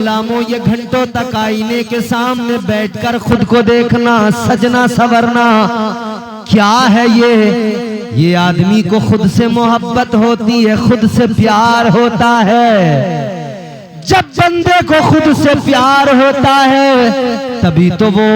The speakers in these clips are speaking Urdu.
غلاموں یہ گھنٹوں تک آئینے کے سامنے بیٹھ کر خود کو دیکھنا، سجنا سورنا کیا ہے یہ آدمی کو خود سے محبت ہوتی ہے، خود سے پیار ہوتا ہے۔ جب بندے کو خود سے پیار ہوتا ہے تبھی تو وہ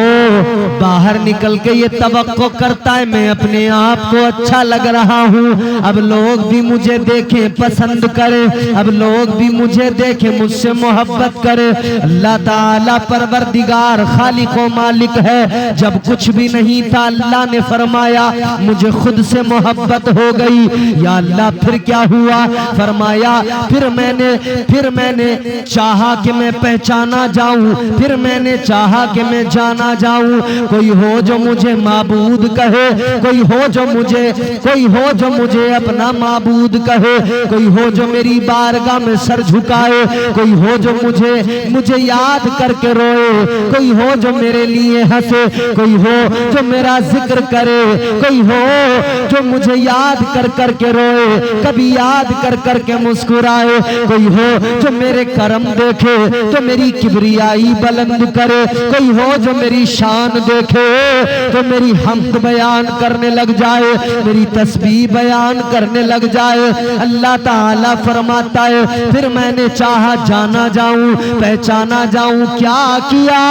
باہر نکل کے یہ توقع کرتا ہے میں اپنے آپ کو اچھا لگ رہا ہوں، اب لوگ بھی مجھے دیکھیں پسند کریں، اب لوگ بھی مجھے دیکھیں مجھ سے محبت کریں۔ اللہ تعالیٰ پروردگار خالق و مالک ہے، جب کچھ بھی نہیں تھا اللہ نے فرمایا مجھے خود سے محبت ہو گئی۔ یا اللہ پھر کیا ہوا؟ فرمایا پھر میں نے چاہا کہ میں پہچانا جاؤں، پھر میں نے چاہا کہ میں جانا جاؤں، کوئی ہو جو مجھے معبود کہے، کوئی ہو جو مجھے اپنا معبود کہے، کوئی ہو جو میری بارگاہ میں سر جھکائے، کوئی ہو جو مجھے یاد کر کے روئے، کوئی ہو جو میرے لیے ہنسے، کوئی ہو جو میرا ذکر کرے، کوئی ہو جو مجھے یاد کر کے روئے، کبھی یاد کر کے مسکرائے، کوئی ہو جو میرے کرم دیکھے تو میری کبریائی بلند کرے، کوئی ہو جو میری شان دیکھے تو میری حمد بیان کرنے لگ جائے، میری تسبیح بیان کرنے لگ جائے۔ اللہ تعالیٰ فرماتا ہے پھر میں نے چاہا جانا جاؤں پہچانا جاؤں، کیا کیا؟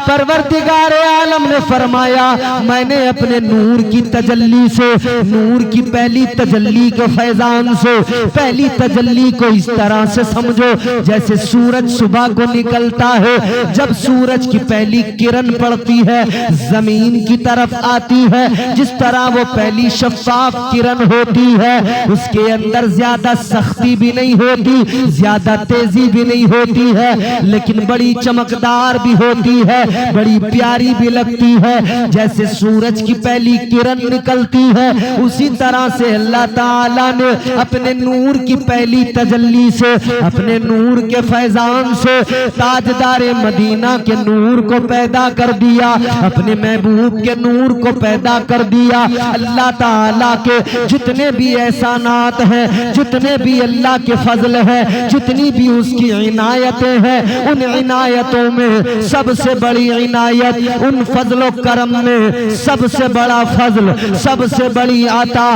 پروردگار عالم نے فرمایا میں نے اپنے نور کی تجلی سے، نور کی پہلی تجلی کے فیضان سے، پہلی تجلی کو اس طرح سے سمجھو جیسے سورج صبح کو نکلتا ہے، جب سورج کی پہلی کرن پڑتی ہے زمین کی طرف آتی ہے، جس طرح وہ پہلی شفاف کرن ہوتی ہے اس کے اندر زیادہ سختی بھی نہیں ہوتی، زیادہ تیزی بھی نہیں ہوتی ہے، لیکن بڑی چمکدار بھی ہوتی ہے، بڑی پیاری بھی لگتی ہے۔ جیسے سورج کی پہلی کرن نکلتی ہے اسی طرح سے اللہ تعالیٰ نے اپنے نور کی پہلی تجلی سے، اپنے نور کے فیضان سے تاجدار مدینہ کے نور کو پیدا کر دیا، اپنے محبوب کے نور کو پیدا کر دیا۔ اللہ تعالیٰ کے جتنے بھی احسانات ہیں، جتنے بھی اللہ کے فضل ہیں، جتنی بھی اس کی عنایتیں ہیں، ان عنایتوں میں سب سے بڑی عنایت، ان فضل و کرم میں سب سے بڑا فضل، سب سے بڑی عطا،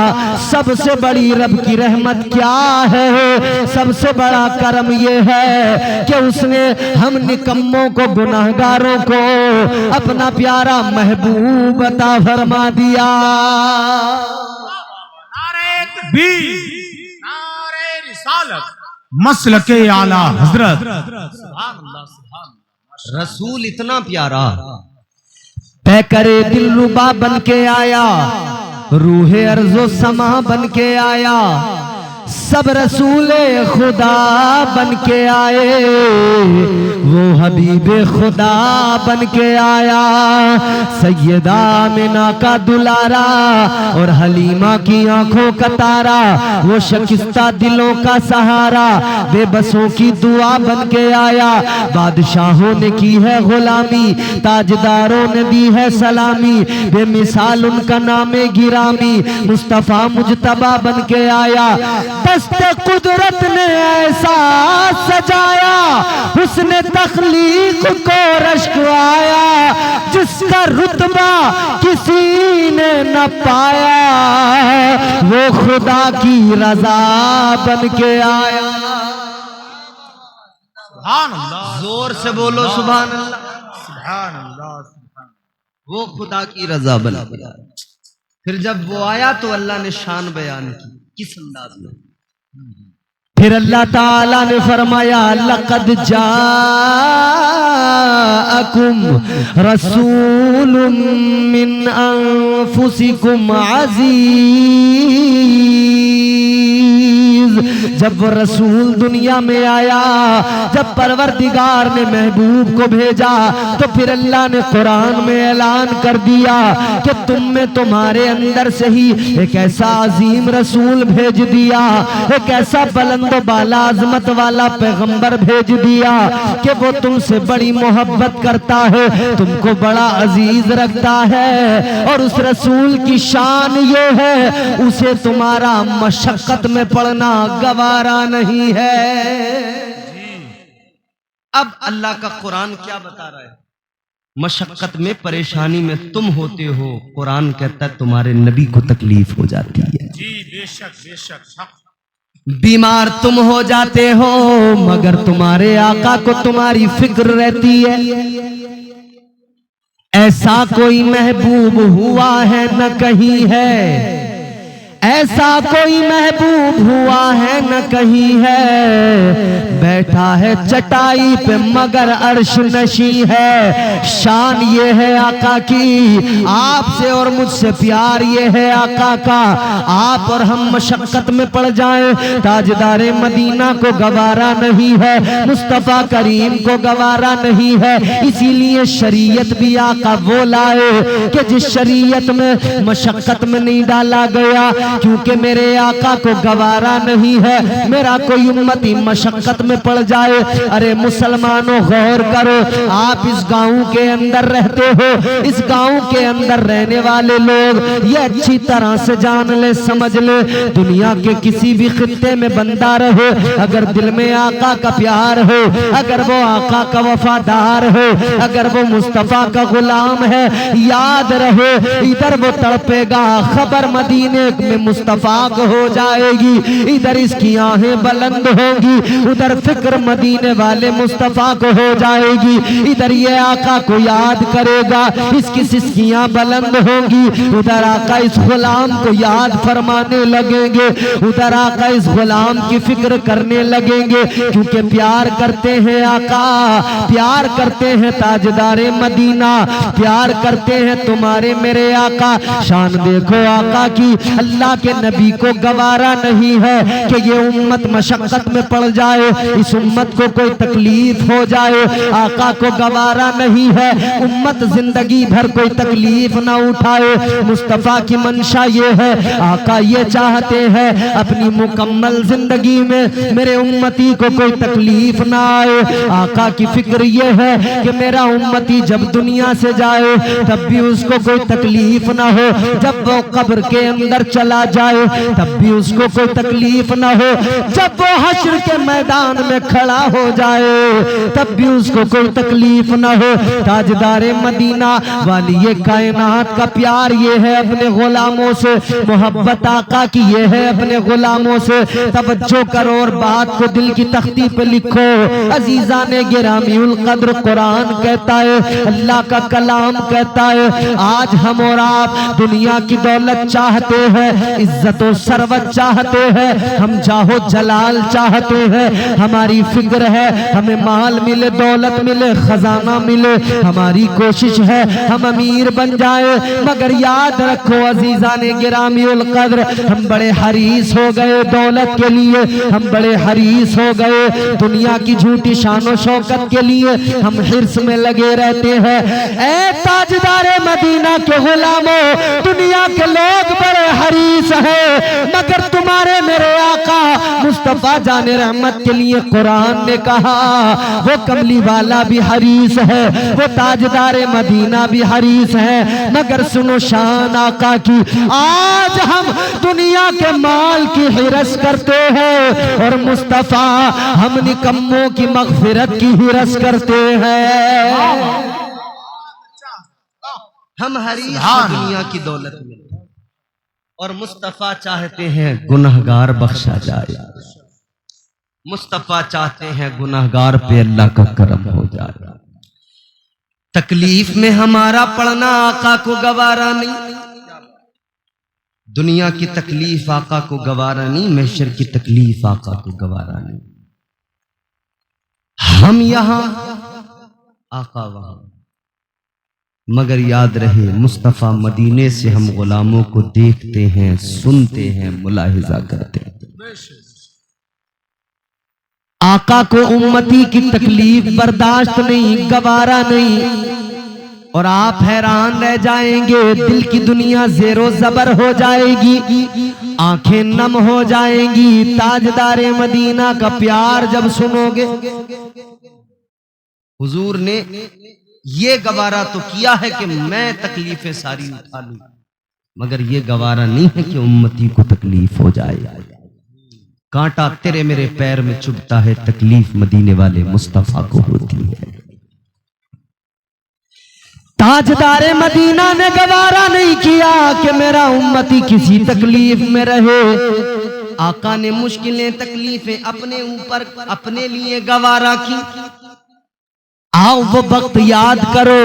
سب سے بڑی رب کی رحمت کیا ہے؟ سب سے بڑا کرم یہ ہے کہ اس نے ہم نکموں کو، گناہگاروں کو اپنا پیارا محبوب عطا فرما دیا۔ نعرہ تکبیر، نعرہ رسالت، مسلک اعلیٰ حضرت۔ سبحان اللہ سبحان اللہ۔ رسول اتنا پیارا پیکرے دل ربا بن کے آیا، روح ارض و سما بن کے آیا، سب رسول خدا بن کے آئے، وہ حبیب خدا بن کے آیا، سیدہ آمنہ کا دلارا اور حلیمہ کی آنکھوں کا تارا، وہ شکستہ دلوں کا سہارا، بے بسوں کی دعا بن کے آیا۔ بادشاہوں نے کی ہے غلامی، تاجداروں نے دی ہے سلامی، بے مثال ان کا نام گرامی، مصطفیٰ مجتبیٰ بن کے آیا۔ دست قدرت نے ایسا سجایا، حسن تخلیق کو رشک آیا، جس کا رتبہ کسی نے نہ پایا، وہ خدا کی رضا بن کے آیا۔ سبحان اللہ، زور سے بولو سبحان اللہ۔ سبحان اللہ، سبحان اللہ۔ وہ خدا کی رضا بن کے آیا۔ پھر جب وہ آیا تو اللہ نے شان بیان کی، کس انداز میں؟ پھر اللہ تعالیٰ نے فرمایا لقد جاءکم رسول من انفسکم عزیز۔ جب وہ رسول دنیا میں آیا، جب پروردگار نے محبوب کو بھیجا تو پھر اللہ نے قرآن میں اعلان کر دیا کہ تم میں تمہارے اندر سے ہی ایک ایسا عظیم رسول بھیج دیا، ایک ایسا بلند و بالا عظمت والا پیغمبر بھیج دیا کہ وہ تم سے بڑی محبت کرتا ہے، تم کو بڑا عزیز رکھتا ہے، اور اس رسول کی شان یہ ہے اسے تمہارا مشقت میں پڑنا گوارا نہیں ہے۔ اب اللہ کا قرآن کیا بتا رہا ہے؟ مشقت میں پریشانی میں تم ہوتے ہو، قرآن کہتا ہے تمہارے نبی کو تکلیف ہو جاتی ہے، جی بے شک بے شک حق۔ بیمار تم ہو جاتے ہو مگر تمہارے آقا کو تمہاری فکر رہتی ہے۔ ایسا کوئی محبوب ہوا ہے نہ کہیں ہے، ایسا کوئی محبوب ہوا ہے نہ کہیں ہے، بیٹھا ہے چٹائی پہ مگر عرش نشیں ہے۔ شان یہ ہے آقا کی، آپ سے اور مجھ سے پیار یہ ہے آقا کا، آپ اور ہم مشقت میں پڑ جائیں تاجدار مدینہ کو گوارا نہیں ہے، مصطفیٰ کریم کو گوارا نہیں ہے۔ اسی لیے شریعت بھی آقا وہ لائے کہ جس شریعت میں مشقت میں نہیں ڈالا گیا، کیونکہ میرے آقا کو گوارا نہیں ہے میرا کوئی امتی مشقت میں پڑ جائے۔ ارے مسلمانوں غور کرو، آپ اس گاؤں کے اندر رہتے ہو، اس گاؤں کے اندر رہنے والے لوگ یہ اچھی طرح سے جان لے سمجھ لے، دنیا کے کسی بھی خطے میں بندہ رہے، اگر دل میں آقا کا پیار ہو، اگر وہ آقا کا وفادار ہو، اگر وہ مصطفیٰ کا غلام ہے، یاد رہے ادھر وہ تڑپے گا خبر مدینے میں مصطفیٰ کو ہو جائے گی، ادھر اس کی آہیں بلند ہوں گی، ادھر فکر مدینے والے مصطفیٰ کو ہو جائے گی، ادھر یہ آقا کو یاد کرے گا اس کی سسکیاں بلند ہوں گی، ادھر آقا اس غلام کو یاد فرمانے لگیں گے، ادھر آقا اس غلام کی فکر کرنے لگیں گے، کیونکہ پیار کرتے ہیں آقا، پیار کرتے ہیں تاجدار مدینہ، پیار کرتے ہیں تمہارے میرے آقا۔ شان دیکھو آقا کی، اللہ کے نبی کو گوارا نہیں ہے کہ یہ امت مشقت میں پڑ جائے، اس امت کو کوئی تکلیف ہو جائے، آقا کو گوارا نہیں ہے امت زندگی بھر کوئی تکلیف نہ اٹھائے۔ مصطفیٰ کی منشا یہ ہے، آقا یہ چاہتے ہیں اپنی مکمل زندگی میں میرے امتی کو کوئی تکلیف نہ آئے، آقا کی فکر یہ ہے کہ میرا امتی جب دنیا سے جائے تب بھی اس کو کوئی تکلیف نہ ہو، جب وہ قبر کے اندر چلا جائے تب بھی اس کو کوئی تکلیف نہ ہو، جب وہ حشر کے میدان میں کھڑا ہو جائے تب بھی اس کو کوئی تکلیف نہ ہو۔ تاجدار مدینہ والی کائنات کا پیار یہ ہے اپنے غلاموں سے، محبت آقا کی یہ ہے اپنے غلاموں سے۔ توجہ کرو اور بات کو دل کی تختی پہ لکھو، عزیزان گرامی القدر، قرآن کہتا ہے، اللہ کا کلام کہتا ہے، آج ہم اور آپ دنیا کی دولت چاہتے ہیں، عزت و ثروت چاہتے ہیں، ہم جاہ و جلال چاہتے ہیں، ہماری فکر ہے ہمیں مال ملے، دولت ملے، خزانہ ملے، ہماری کوشش ہے ہم امیر بن جائیں، مگر یاد رکھو عزیزان گرامی القدر، ہم بڑے حریص ہو گئے دولت کے لیے، ہم بڑے حریص ہو گئے دنیا کی جھوٹی شان و شوکت کے لیے، ہم حرص میں لگے رہتے ہیں۔ اے تاجدار مدینہ کے غلاموں، دنیا کے لوگ بڑے حریص ہیں، مگر تمہارے میرے آقا مصطفیٰ جان رحمت کے لیے قرآن نے کہا وہ کملی والا بھی حریص ہے، وہ تاجدار مدینہ بھی حریص ہے، مگر سنو شان آقا کی، آج ہم دنیا کے مال کی حرص کرتے ہیں اور مصطفیٰ ہم نکموں کی مغفرت کی حرص کرتے ہیں۔ ہم حریص ہیں دنیا کی دولت میں اور مصطفیٰ چاہتے ہیں گنہگار بخشا جائے، مصطفیٰ چاہتے ہیں گنہگار پہ اللہ کا کرم ہو جائے۔ تکلیف میں ہمارا پڑنا آقا کو گوارا نہیں، دنیا کی تکلیف آقا کو گوارا نہیں، محشر کی تکلیف آقا کو گوارا نہیں۔ ہم یہاں آقا وہاں، مگر یاد رہے مصطفیٰ مدینے سے ہم غلاموں کو دیکھتے ہیں، سنتے ہیں، ملاحظہ کرتے ہیں۔ آقا کو امتی کی تکلیف برداشت نہیں، گوارا نہیں، اور آپ حیران رہ جائیں گے، دل کی دنیا زیر و زبر ہو جائے گی، آنکھیں نم ہو جائیں گی تاجدار مدینہ کا پیار جب سنو گے۔ حضور نے یہ گوارا تو کیا ہے کہ میں تکلیفیں ساری اٹھا لوں، مگر یہ گوارا نہیں ہے کہ امتی کو تکلیف ہو جائے۔ کانٹا تیرے میرے پیر میں چبھتا ہے، تکلیف مدینے والے مصطفیٰ کو ہوتی ہے۔ تاجدار مدینہ نے گوارا نہیں کیا کہ میرا امتی کسی تکلیف میں رہے۔ آقا نے مشکلیں تکلیفیں اپنے اوپر اپنے لیے گوارا کی۔ آؤ وہ وقت یاد کرو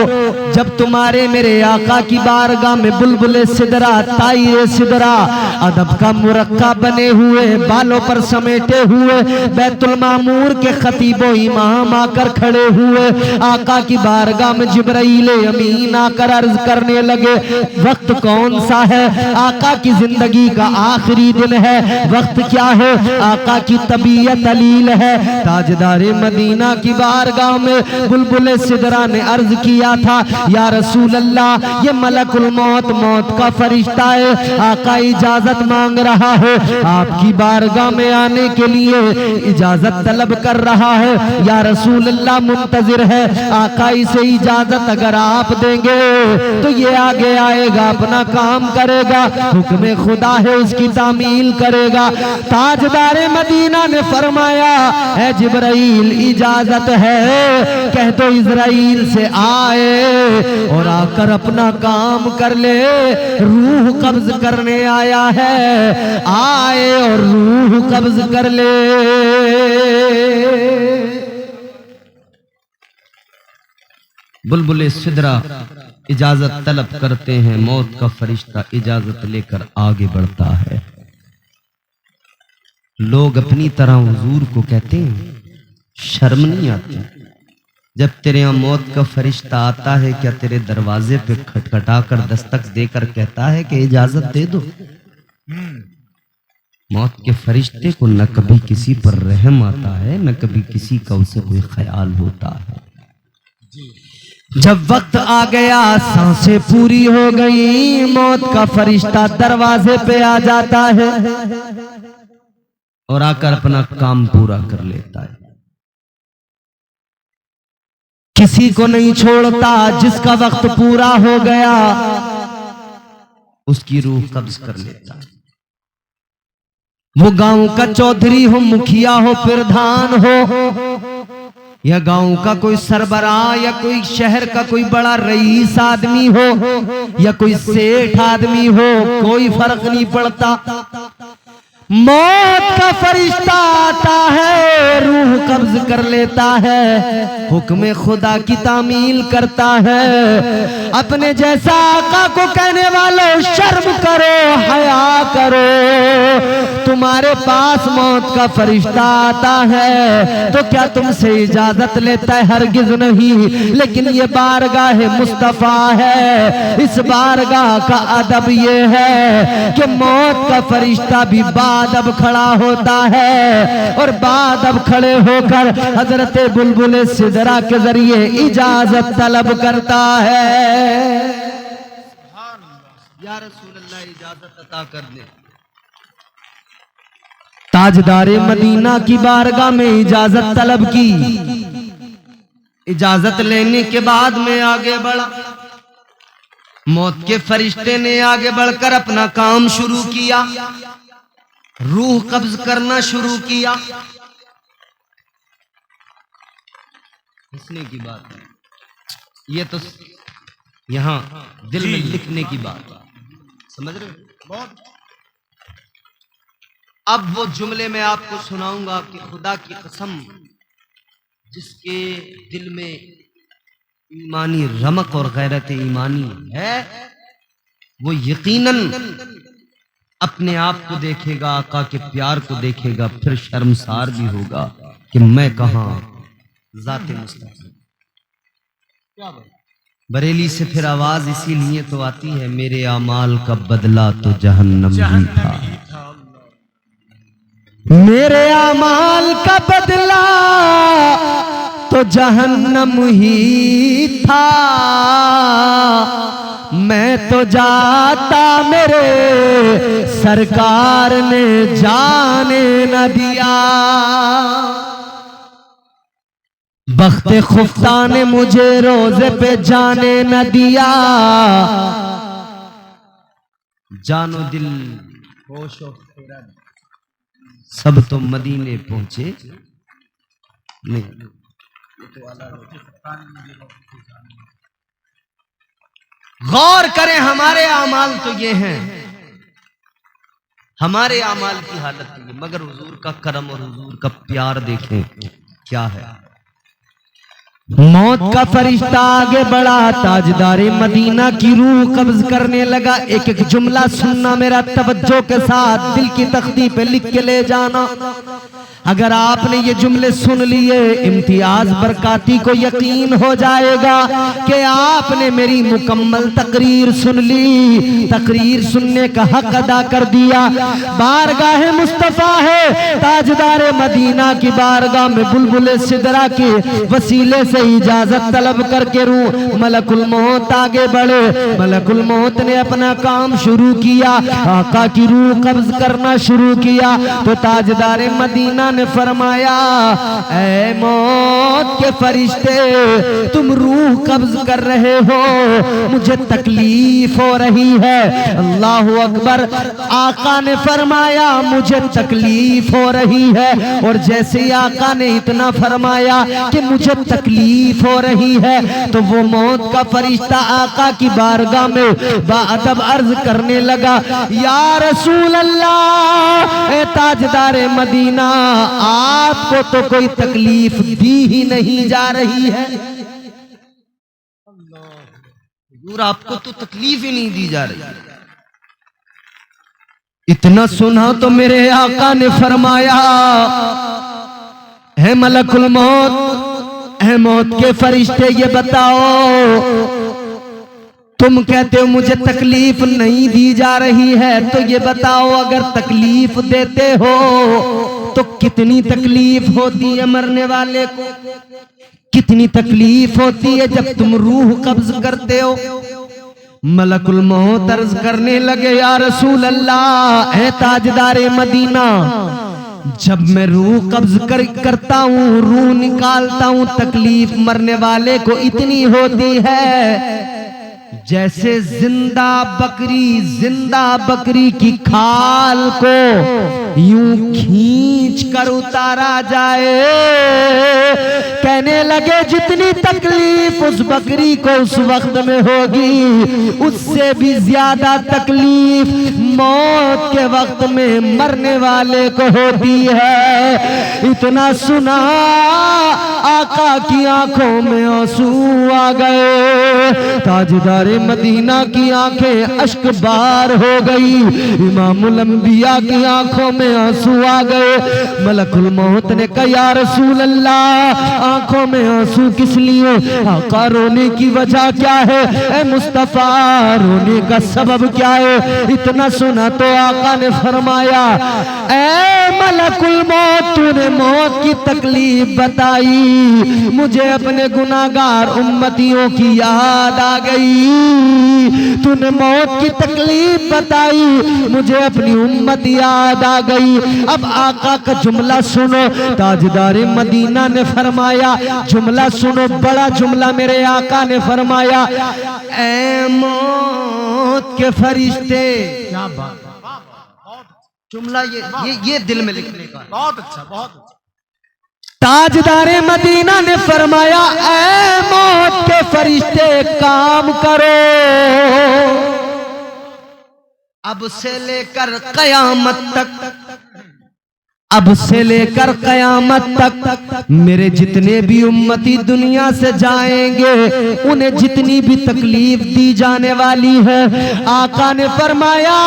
جب تمہارے میرے آقا کی بارگاہ میں بلبل سدرا، طائر سدرا، ادب کا مرقع بنے ہوئے، بالوں پر سمیٹے ہوئے بیت المعمور کے خطیب و امام آ کر کھڑے ہوئے۔ آقا کی بارگاہ میں جبرائیل امین آ کر عرض کرنے لگے، وقت کون سا ہے؟ آقا کی زندگی کا آخری دن ہے۔ وقت کیا ہے؟ آقا کی طبیعت علیل ہے۔ تاجدار مدینہ کی بارگاہ میں بلبل سدرا نے عرض کیا تھا، یا رسول اللہ، یہ ملک الموت، موت کا فرشتہ ہے، آقا اجازت مانگ رہا ہے، آپ کی بارگاہ میں آنے کے لیے اجازت طلب کر رہا ہے۔ یا رسول اللہ، منتظر ہے، آقا اسے اجازت اگر آپ دیں گے تو یہ آگے آئے گا، اپنا کام کرے گا، حکم خدا ہے اس کی تعمیل کرے گا۔ تاجدار مدینہ نے فرمایا، اے جبرائیل، اجازت ہے، کہہ تو اسرائیل سے آئے اور آ کر اپنا کام کر لے، روح قبض کرنے آیا ہے، آئے اور روح قبض کر لے۔ بلبل سدرا اجازت طلب کرتے ہیں، موت کا فرشتہ اجازت لے کر آگے بڑھتا ہے۔ لوگ اپنی طرح حضور کو کہتے ہیں، شرم نہیں آتی جب تیرے یہاں موت کا فرشتہ آتا ہے، کیا تیرے دروازے پہ کھٹکھٹا کر دستک دے کر کہتا ہے کہ اجازت دے دو؟ موت کے فرشتے کو نہ کبھی کسی پر رحم آتا ہے، نہ کبھی کسی کا اسے کوئی خیال ہوتا ہے۔ جب وقت آ گیا، سانسیں پوری ہو گئی، موت کا فرشتہ دروازے پہ آ جاتا ہے اور آ کر اپنا کام پورا کر لیتا ہے۔ کسی کو نہیں چھوڑتا، جس کا وقت پورا ہو گیا اس کی روح قبض کر لیتا ہے۔ وہ گاؤں کا چودھری ہو، مکھیا ہو، پردھان ہو، یا گاؤں کا کوئی سربراہ، یا کوئی شہر کا کوئی بڑا رئیس آدمی ہو، یا کوئی سیٹھ آدمی ہو، کوئی فرق نہیں پڑتا۔ موت کا فرشتہ آتا ہے، روح قبض کر لیتا ہے، حکم خدا کی تعمیل کرتا ہے۔ اپنے جیسا آقا کو کہنے والوں، شرم کرو، حیا کرو۔ تمہارے پاس موت کا فرشتہ آتا ہے تو کیا تم سے اجازت لیتا ہے؟ ہرگز نہیں۔ لیکن یہ بارگاہ مصطفیٰ ہے، اس بارگاہ کا ادب یہ ہے کہ موت کا فرشتہ بھی ادب کھڑا ہوتا ہے، اور ادب کھڑے ہو کر حضرت بلبل سدرا کے ذریعے اجازت طلب کرتا ہے، یا رسول اللہ اجازت عطا کر دے۔ تاجدار مدینہ کی بارگاہ میں اجازت طلب کی، اجازت لینے کے بعد میں آگے بڑھا۔ موت کے فرشتے نے آگے بڑھ کر اپنا کام شروع کیا، روح قبض کرنا شروع کیا۔ ہنسنے کی بات ہے، یہ تو یہاں دل میں لکھنے کی بات ہے، سمجھ رہے ہو؟ اب وہ جملے میں آپ کو سناؤں گا کہ خدا کی قسم، جس کے دل میں ایمانی رمق اور غیرت ایمانی ہے، وہ یقیناً اپنے آپ کو دیکھے گا، آقا کے پیار کو دیکھے گا، پھر شرمسار بھی ہوگا کہ میں کہاں ذات مصطفیٰ۔ بریلی سے پھر آواز اسی لیے تو آتی ہے، میرے اعمال کا بدلہ تو جہنم ہی تھا، میرے اعمال کا بدلہ تو جہنم ہی تھا، میں تو جاتا میرے سرکار نے جانے نہ دیا، بخت خفتہ نے مجھے روزے پہ جانے نہ دیا، جان و دل ہوش و خرد سب تو مدینے پہنچے نہیں. غور کریں ہمارے اعمال تو یہ ہیں، ہمارے اعمال کی حالت تو یہ، مگر حضور کا کرم اور حضور کا پیار دیکھیں کیا ہے. موت کا فرشتہ آگے بڑھا، تاجدار مدینہ کی روح قبض کرنے لگا. ایک ایک جملہ سننا میرا توجہ کے ساتھ، دل کی تختی پہ لکھ کے لے جانا. اگر آپ نے یہ جملے سن لیے، امتیاز برکاتی کو یقین ہو جائے گا کہ آپ نے میری مکمل تقریر سن لی، تقریر سننے کا حق ادا کر دیا. بارگاہ مصطفیٰ ہے، تاجدار مدینہ کی بارگاہ میں بلبل سدرہ کے وسیلے سے اجازت طلب کر کے روح ملک الموت آگے بڑھے. ملک الموت نے اپنا کام شروع کیا، آقا کی روح قبض کرنا شروع کیا. تو تاجدار مدینہ نے فرمایا، اے موت کے فرشتے، تم روح قبض کر رہے ہو، مجھے تکلیف ہو رہی ہے. اللہ اکبر. آقا نے فرمایا مجھے تکلیف ہو رہی ہے، اور جیسے ہی آقا نے اتنا فرمایا کہ مجھے تکلیف ہو رہی ہے، تو وہ موت کا فرشتہ آقا کی بارگاہ میں باادب عرض کرنے لگا، یا رسول اللہ، اے تاجدار مدینہ، آپ کو تو کوئی تکلیف دی ہی نہیں جا رہی ہے. حضور آپ کو تو تکلیف ہی نہیں دی جا رہی. اتنا سنا تو میرے آقا نے فرمایا، اے ملک الموت، اے موت کے فرشتے، یہ بتاؤ، تم کہتے ہو مجھے تکلیف نہیں دی جا رہی ہے، تو یہ بتاؤ اگر تکلیف دیتے ہو تو کتنی تکلیف ہوتی ہے مرنے والے کو، کتنی تکلیف ہوتی ہے جب تم روح قبض کرتے ہو. ملک الموت عرض کرنے لگے، یا رسول اللہ، اے تاجدار مدینہ، جب میں روح قبض کرتا ہوں، روح نکالتا ہوں، تکلیف مرنے والے کو اتنی ہوتی ہے جیسے زندہ بکری کی کھال کو یوں کھینچ کر اتارا جائے. کہنے لگے جتنی تکلیف اس بکری کو اس وقت میں ہوگی، اس سے بھی زیادہ تکلیف موت کے وقت میں مرنے والے کو ہوتی ہے. اتنا سنا آقا کی آنکھوں میں آنسو آ گئے. تاجدار مدینہ کی آنکھیں اشک بار ہو گئی، امام الانبیاء کی آنکھوں میں آنسو آ گئے. ملک الموت نے کہا، یا رسول اللہ، آنکھوں میں آنسو کس لیے؟ آقا رونے کی وجہ کیا ہے؟ اے مصطفیٰ رونے کا سبب کیا ہے؟ اتنا سنا تو آقا نے فرمایا، اے ملک الموت، تو نے موت کی تکلیف بتائی، مجھے اپنے گناہگار امتیوں کی یاد آ گئی. تو نے موت کی تکلیف بتائی، مجھے اپنی امت یاد آ گئی. اب آقا کا جملہ سنو. تاجدار مدینہ نے فرمایا، جملہ سنو، بڑا جملہ میرے آقا نے فرمایا، اے موت کے فرشتے. کیا بات، جملہ یہ دل میں لکھنے کا. بہت اچھا، بہت اچھا. تاجدار مدینہ نے فرمایا، اے موت کے فرشتے، کام کرو. اب سے لے کر قیامت تک، اب سے لے کر قیامت تک میرے جتنے بھی امتی دنیا سے جائیں گے، انہیں جتنی بھی تکلیف دی جانے والی ہے، آقا نے فرمایا،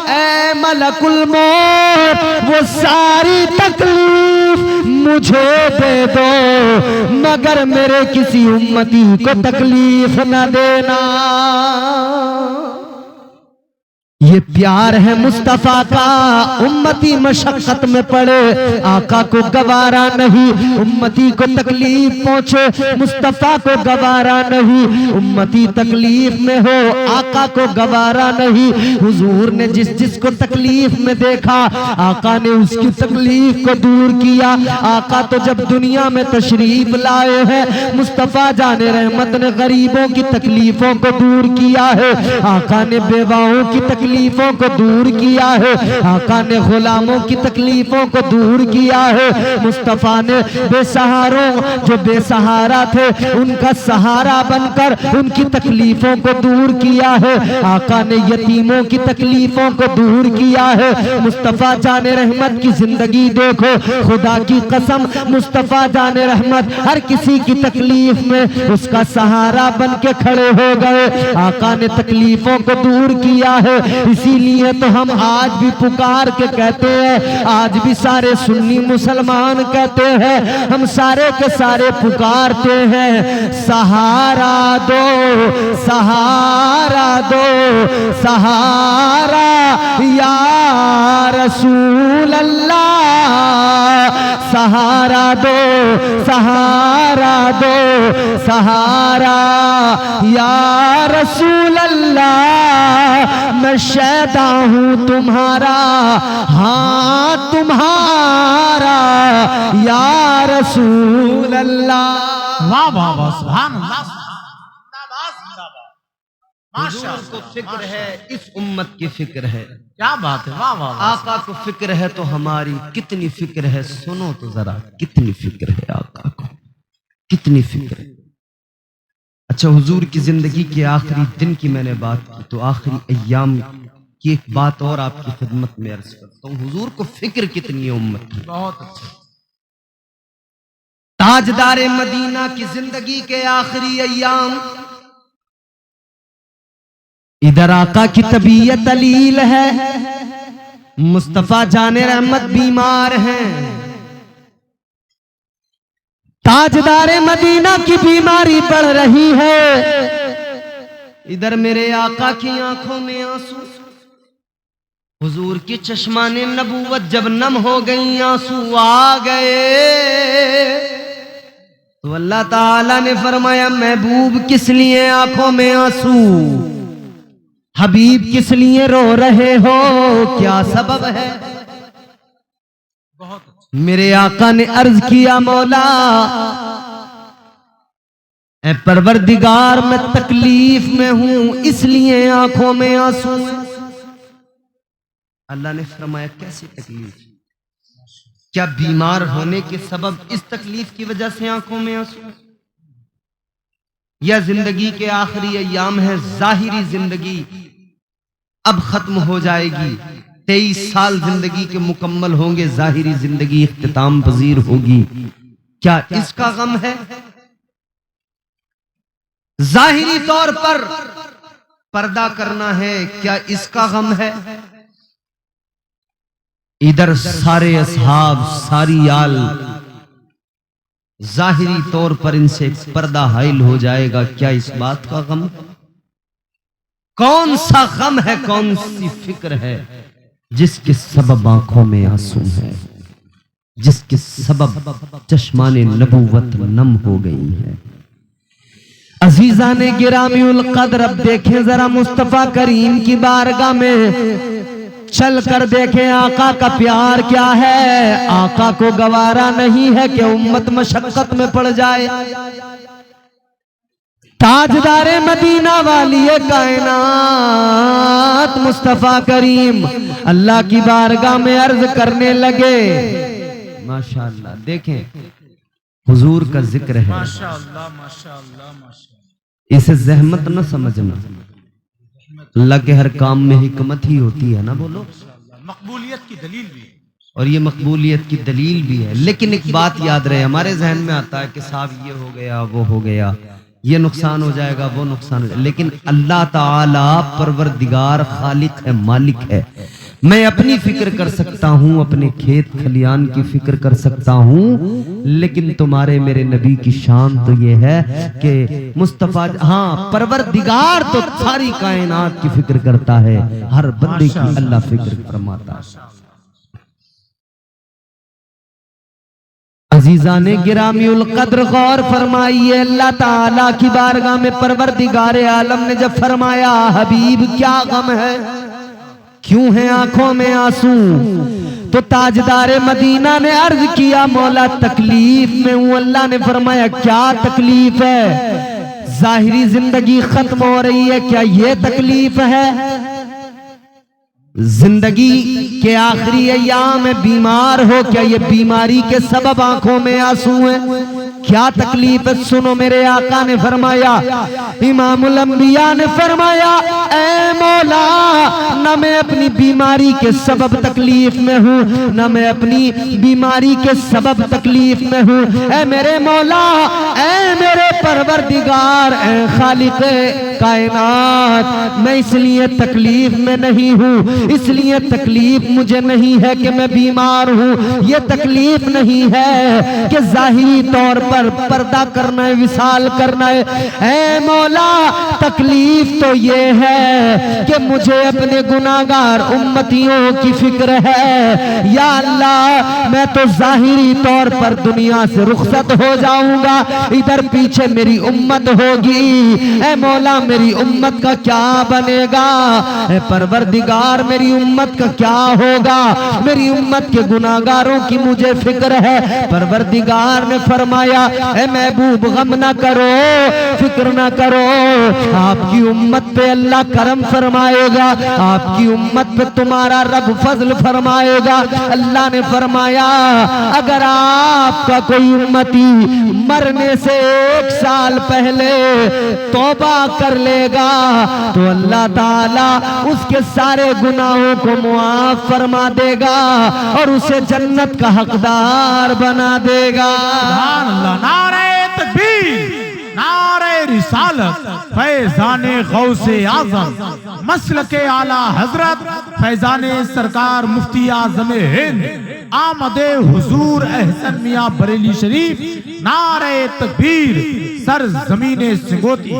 اے ملک الموت، وہ ساری تکلیف مجھے دے دو، مگر میرے کسی امتی کو تکلیف نہ دینا. یہ پیار ہے مصطفیٰ کا. امتی مشقت میں پڑے، آقا کو گوارا نہیں امتی کو تکلیف پہنچے، مصطفیٰ کو گوارا نہیں امتی تکلیف میں ہو، آقا کو گوارا نہیں. حضور نے جس کو تکلیف میں دیکھا، آقا نے اس کی تکلیف کو دور کیا. آقا تو جب دنیا میں تشریف لائے ہیں، مصطفیٰ جان رحمت نے غریبوں کی تکلیفوں کو دور کیا ہے. آقا نے بیواؤں کی تکلیف تکلیفوں کو دور کیا ہے، آقا نے غلاموں کی تکلیفوں کو دور کیا ہے، مصطفیٰ نے بے سہاروں جو بے سہارا تھے ان کا سہارا بن کر ان کی تکلیفوں کو دور کیا ہے، آقا نے یتیموں کی تکلیفوں کو دور کیا ہے۔ مصطفیٰ جان رحمت کی زندگی دیکھو، خدا کی قسم مصطفیٰ جان رحمت ہر کسی کی تکلیف میں اس کا سہارا بن کے کھڑے ہو گئے، آقا نے تکلیفوں کو دور کیا ہے۔ اسی لیے تو ہم آج بھی پکار کے کہتے ہیں، آج بھی سارے سنی مسلمان کہتے ہیں، ہم سارے کے سارے پکارتے ہیں، سہارا دو سہارا دو سہارا یا رسول اللہ، سہارا دو سہارا دو سہارا یا رسول اللہ، میں شیدا ہوں تمہارا ہاں تمہارا یا رسول اللہ۔ واہ واہ واہ، سبحان اللہ، زندہ باد زندہ باد، ماشاء حضور کو اللہ فکر ہے، اس امت کی فکر ہے، کیا بات ہے، واہ واہ واہ۔ آقا کو فکر ہے تو ہماری کتنی فکر ہے، سنو تو ذرا کتنی فکر ہے آقا کو، کتنی فکر ہے۔ اچھا، حضور کی زندگی کے آخری دن کی میں نے بات کی تو آخری ایام کی ایک بات اور آپ کی خدمت میں عرض کرتا ہوں، حضور کو فکر کتنی ہے امت کی۔ بہت اچھا، تاجدار مدینہ کی زندگی کے آخری ایام، ادھر آقا کی طبیعت علیل ہے، مصطفیٰ جان رحمت بیمار ہیں، تاجدار مدینہ کی بیماری بڑھ رہی ہے، ادھر میرے آقا کی آنکھوں میں آنسو، حضور کی چشمان نبوت جب نم ہو گئی، آنسو آ گئے، تو اللہ تعالیٰ نے فرمایا محبوب کس لیے آنکھوں میں آنسو، حبیب کس لیے رو رہے ہو، کیا سبب ہے؟ بہت اچھا، میرے آقا نے عرض کیا مولا اے پروردگار میں تکلیف میں ہوں اس لیے آنکھوں میں آنسو ہیں۔ اللہ نے فرمایا کیسی تکلیف؟ کیا بیمار ہونے کے سبب اس تکلیف کی وجہ سے آنکھوں میں آنسو ہیں؟ یا زندگی کے آخری ایام ہے، ظاہری زندگی اب ختم ہو جائے گی، 23 سال زندگی کے مکمل ہوں گے، ظاہری زندگی اختتام پذیر ہوگی، کیا اس کا غم ہے؟ ظاہری طور پر پردہ کرنا ہے، کیا اس کا غم ہے؟ ادھر سارے اصحاب ساری آل ظاہری طور پر ان سے پردہ حائل ہو جائے گا، کیا اس بات کا غم؟ کون سا غم ہے، کون سی فکر ہے جس کے سبب آنکھوں میں آنسو ہے، جس کے سبب چشمان نبوت نم ہو گئی ہے؟ عزیزان گرامی القدر، اب دیکھیں ذرا مصطفیٰ کریم کی بارگاہ میں چل کر دیکھیں آقا کا پیار کیا ہے۔ آقا کو گوارا نہیں ہے کہ امت مشقت میں پڑ جائے۔ تاجدار مدینہ والی کائنات مصطفیٰ کریم اللہ کی بارگاہ میں عرض کرنے لگے، ماشاءاللہ دیکھیں حضور کا ذکر ہے، ماشاءاللہ ماشاءاللہ ماشاءاللہ، اسے زحمت نہ سمجھنا، اللہ کے ہر کام میں حکمت ہی ہوتی ہے نا، بولو، مقبولیت کی دلیل بھی ہے، اور یہ مقبولیت کی دلیل بھی ہے۔ لیکن ایک بات یاد رہے، ہمارے ذہن میں آتا ہے کہ صاحب یہ ہو گیا وہ ہو گیا، یہ نقصان ہو جائے گا وہ نقصان ہو جائے گا، لیکن اللہ تعالیٰ پروردگار خالق ہے، مالک ہے۔ میں اپنی فکر کر سکتا ہوں، اپنے کھیت کھلیان کی فکر کر سکتا ہوں، لیکن تمہارے میرے نبی کی شان تو یہ ہے کہ مصطفیٰ، ہاں پروردگار تو ساری کائنات کی فکر کرتا ہے، ہر بندے کی اللہ فکر فرماتا ہے۔ عزیزان گرامی القدر غور فرمائیے، اللہ تعالیٰ کی بارگاہ میں پروردگار عالم نے جب فرمایا حبیب کیا غم ہے، کیوں ہے آنکھوں میں آنسو، تو تاجدار مدینہ نے عرض کیا مولا تکلیف میں ہوں۔ اللہ نے فرمایا کیا تکلیف ہے؟ ظاہری زندگی ختم ہو رہی ہے، کیا یہ تکلیف ہے؟ زندگی کے آخری ایام میں بیمار ہو، کیا یہ بیماری کے سبب آنکھوں میں آنسو ہیں؟ کیا تکلیف ہے؟ سنو، میرے آقا نے فرمایا، امام الانبیاء نے فرمایا، اے مولا، نہ میں اپنی بیماری کے سبب تکلیف میں ہوں، نہ میں اپنی بیماری کے سبب تکلیف میں ہوں، اے میرے مولا، اے میرے پروردگار، اے خالق کائنات، میں اس لیے تکلیف میں نہیں ہوں، اس لیے تکلیف مجھے نہیں ہے کہ میں بیمار ہوں، یہ تکلیف نہیں ہے کہ ظاہری طور پر پردہ کرنا ہے، وصال کرنا ہے، اے مولا، تکلیف تو یہ ہے کہ مجھے اپنے گناہگار امتیوں کی فکر ہے، یا اللہ میں تو ظاہری طور پر دنیا سے رخصت ہو جاؤں گا، ادھر پیچھے میری امت ہوگی، اے مولا میری امت کا کیا بنے گا، اے پروردگار میری امت کا کیا ہوگا، میری امت کے گناہگاروں کی مجھے فکر ہے۔ پروردگار نے فرمایا، اے محبوب غم نہ کرو، فکر نہ کرو، آپ کی امت پہ اللہ کرم فرمائے گا، آپ کی امت پہ تمہارا رب فضل فرمائے گا۔ اللہ نے فرمایا، اگر آپ کا کوئی امتی مرنے سے 1 سال پہلے توبہ کر لے گا تو اللہ تعالیٰ اس کے سارے گناہوں کو معاف فرما دے گا اور اسے جنت کا حقدار بنا دے گا۔ سبحان اللہ، نعرہ تکبیر، نعرہ رسالت، فیضان غوث اعظم، مسلک اعلی حضرت فیضان سرکار مفتی اعظم ہند آمد حضور احسن میاں بریلی شریف، نعرہ تکبیر، سر زمین سنگوتی۔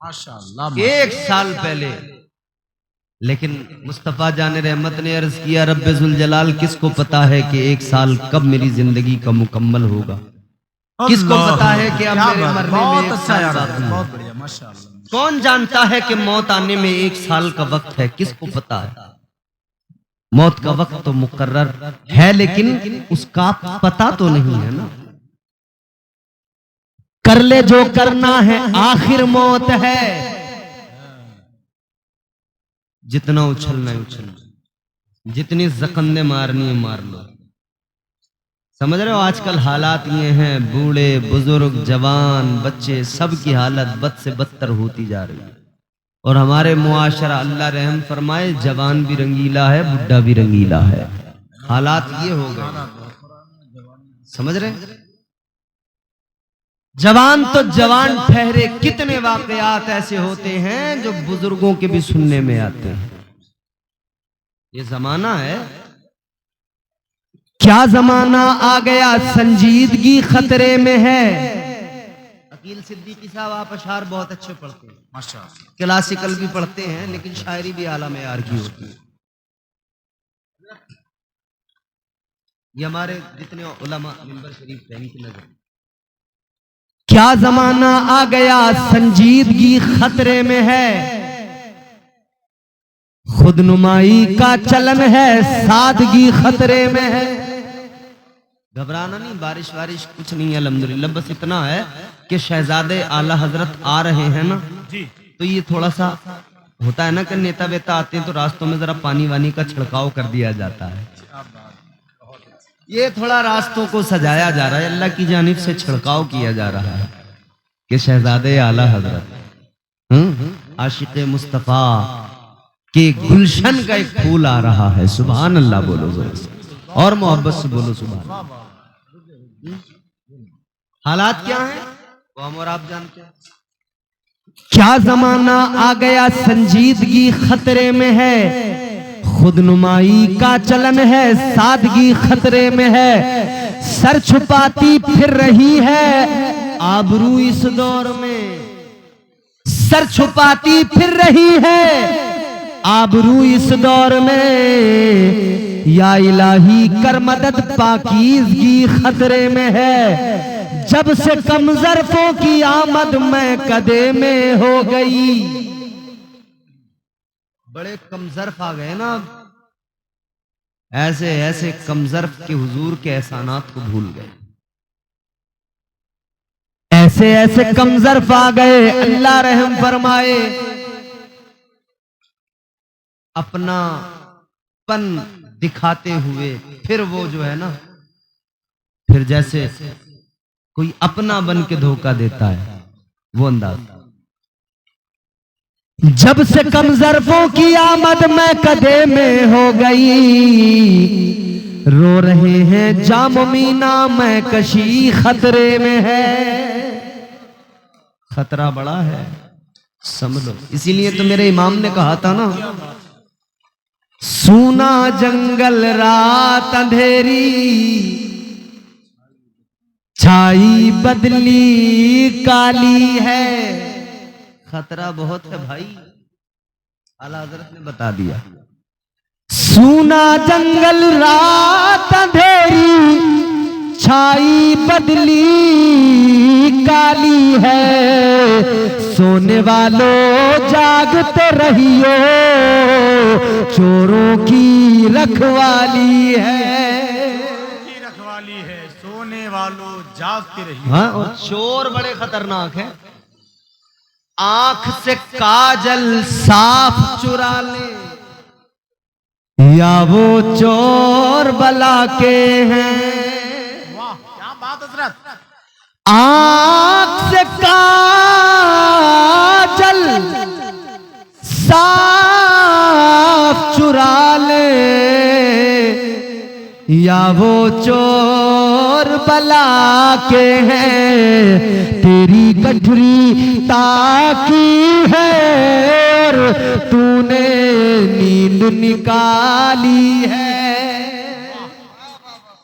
ماشاءاللہ، 1 سال پہلے، لیکن مصطفیٰ جان رحمت نے عرض کیا، رب ذوالجلال کس کو پتا ہے کہ 1 سال کب میری زندگی کا مکمل ہوگا، کس کو پتا ہے کہ اب میرے مرنے میں 1 سال باقی ہے، بہت بڑھیا، ماشاءاللہ۔ کون جانتا ہے کہ موت آنے میں 1 سال کا وقت ہے، کس کو پتا ہے؟ موت کا وقت تو مقرر ہے لیکن اس کا پتا تو نہیں ہے نا۔ کر لے جو کرنا ہے، آخر موت ہے، جتنا اچھلنا ہے اچھلنا، جتنی زکندے مارنی ہے مار لو۔ سمجھ رہے ہو آج کل حالات یہ ہیں، بوڑھے بزرگ جوان بچے سب کی حالت بد سے بدتر ہوتی جا رہی ہے، اور ہمارے معاشرہ اللہ رحم فرمائے جوان بھی رنگیلا ہے، بڈھا بھی رنگیلا ہے، حالات یہ ہو گئے، سمجھ رہے ہیں؟ جوان تو جوان ٹھہرے، کتنے واقعات ایسے ہوتے ہیں جو بزرگوں کے بھی سننے میں آتے ہیں۔ یہ زمانہ ہے، کیا زمانہ آ گیا، سنجیدگی خطرے میں ہے۔ عقیل صدیقی صاحب آپ اشعار بہت اچھے پڑھتے ہیں، ماشاءاللہ، کلاسیکل بھی پڑھتے ہیں، لیکن شاعری بھی اعلیٰ معیار کی ہوتی ہے۔ یہ ہمارے جتنے علماء منبر شریف ہیں ان کی نظر، کیا زمانہ آ گیا، سنجیدگی خطرے میں ہے، خود نمائی کا چلن ہے، سادگی خطرے میں ہے۔ گھبرانا نہیں، بارش وارش کچھ نہیں ہے الحمدللہ، بس اتنا ہے کہ شہزادے اعلیٰ حضرت آ رہے ہیں نا، تو یہ تھوڑا سا ہوتا ہے نا کہ نیتا بیتا آتے ہیں تو راستوں میں ذرا پانی وانی کا چھڑکاؤ کر دیا جاتا ہے، یہ تھوڑا راستوں کو سجایا جا رہا ہے، اللہ کی جانب سے چھڑکاؤ کیا جا رہا ہے کہ شہزادے اعلیٰ حضرت عاشق مصطفیٰ کہ گلشن کا ایک پھول آ رہا ہے، سبحان اللہ بولو ذرا سے، اور محبت سے بولو سبحان اللہ۔ حالات کیا ہیں وہ ہم اور آپ جانتے ہیں۔ کیا زمانہ آ گیا، سنجیدگی خطرے میں ہے، خود نمائی کا چلن ہے، سادگی خطرے میں ہے، سر چھپاتی پھر رہی ہے آبرو اس دور میں، سر چھپاتی پھر رہی ہے آبرو اس دور میں، یا الہی کر مدد پاکیزگی خطرے میں ہے، جب سے کم ظرفوں کی آمد میں کدے میں ہو گئی۔ بڑے کم ظرف آ گئے نا، ایسے ایسے کم ظرف کے حضور کے احسانات کو بھول گئے، ایسے ایسے کم ظرف آ گئے، اللہ رحم فرمائے۔ اپنا پن دکھاتے ہوئے پھر وہ جو ہے نا پھر جیسے کوئی اپنا بن کے دھوکہ دیتا ہے وہ انداز. جب سے کم ظرفوں کی آمد میں کدے میں ہو گئی رو رہے ہیں جام مینا میں کشی خطرے میں ہے. خطرہ بڑا ہے سمجھو. اسی لیے تو میرے امام نے کہا تھا نا سونا جنگل رات اندھیری چھائی بدلی کالی ہے. خطرہ بہت ہے بھائی. اعلیٰ حضرت نے بتا دیا سونا جنگل رات اندھیری چھائی بدلی کالی ہے. سونے والوں جاگتے رہیو چوروں کی رکھوالی ہے. رکھوالی ہے سونے والوں جاگتے رہیے. ہاں اور چور بڑے خطرناک ہیں. آنکھ سے کاجل صاف چرا لے یا وہ چور بلا کے ہیں. واہ کیا بات حضرت. آنکھ سے کاجل صاف چرا لے یا وہ چور بلا کے ہیں. تیری گٹھری تاکی ہے اور تو نے نیند نکالی ہے.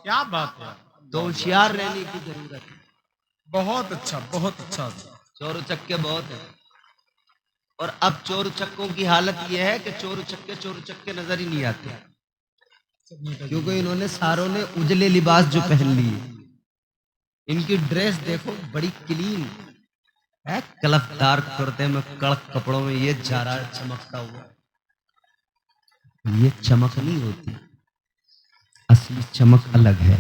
کیا بات ہے. تو ہوشیار رہنے کی ضرورت ہے. بہت اچھا بہت اچھا. چور چکے بہت ہیں اور اب چور چکوں کی حالت یہ ہے کہ چور چکے نظر ہی نہیں آتے کیونکہ انہوں نے ساروں نے اجلے لباس جو پہن لیے. ان کی ڈریس دیکھو بڑی کلین ہے. کلفدار کرتے میں کڑک کپڑوں میں یہ جا رہا چمکتا ہوا. یہ چمک نہیں ہوتی اصلی چمک الگ ہے.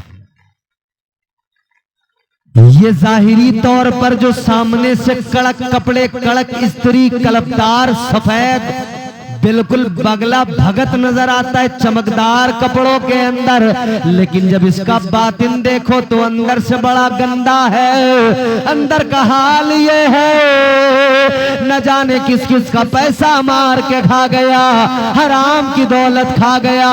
یہ ظاہری طور پر جو سامنے سے کڑک کپڑے کڑک استری کلفدار سفید بالکل بگلا بھگت نظر آتا ہے چمکدار کپڑوں کے اندر، لیکن جب اس کا باطن دیکھو تو اندر سے بڑا گندا ہے. اندر کا حال یہ ہے نہ جانے کس کس کا پیسہ مار کے کھا گیا، حرام کی دولت کھا گیا،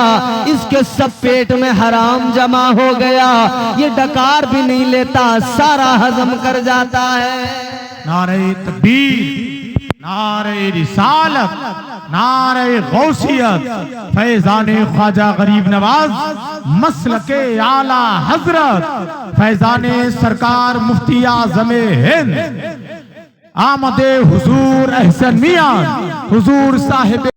اس کے سب پیٹ میں حرام جمع ہو گیا. یہ ڈکار بھی نہیں لیتا، سارا ہضم کر جاتا ہے. نعرہ تکبیر، نعرہ رسالت، نعرہ غوثیت، فیضان خواجہ غریب نواز، مسلک اعلیٰ حضرت فیضان سرکار مفتی اعظم ہند، آمد حضور احسن میاں، حضور صاحب